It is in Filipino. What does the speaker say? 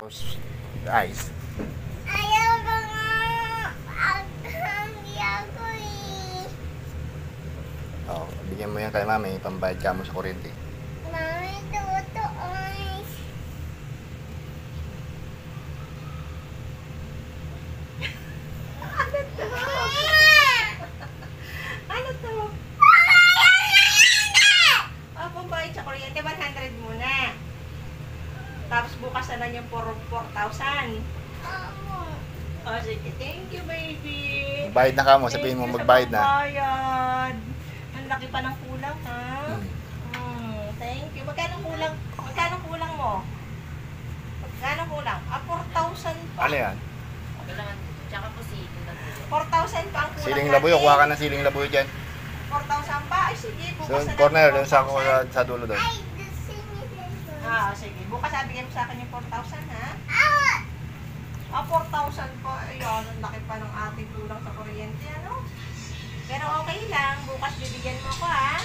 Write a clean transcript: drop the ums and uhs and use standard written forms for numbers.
Tapos, ice. Ayaw ko nga. Hindi ako eh. Oh, bigyan mo yan kay mami, pambayad ka mo sa kuryente. Mami, totoo. Ano to? Pambayad sa kuryente, 100 muna. Tapos bukas na lang yung 4,000. Oh, sige. Thank you, baby. Bayad na ka mo, sabihin mo magbayad na. Bayad. Ang laki pa ng kulang, ha? Hmm. Thank you. Magkano kulang? Magkano kulang mo? Magkano kulang? 4,000 pa. Ano yan? Tsaka po siling labuyo. 4,000 pa ang kulang Siling labuyo, natin. kuha ka ng siling labuyo dyan. 4,000 pa? Ay, sige. So, Bukas na lang corner, yung dun sa, 4,000. sa dulo doon. Ay, the same is Sige. Bukas sabigyan mo sa akin yung 4,000, ha? Ah! 4,000 pa. Ayun, ang laki pa ng ating kulang sa kuryente, ano? Pero okay lang. Bukas bibigyan mo ako, ha?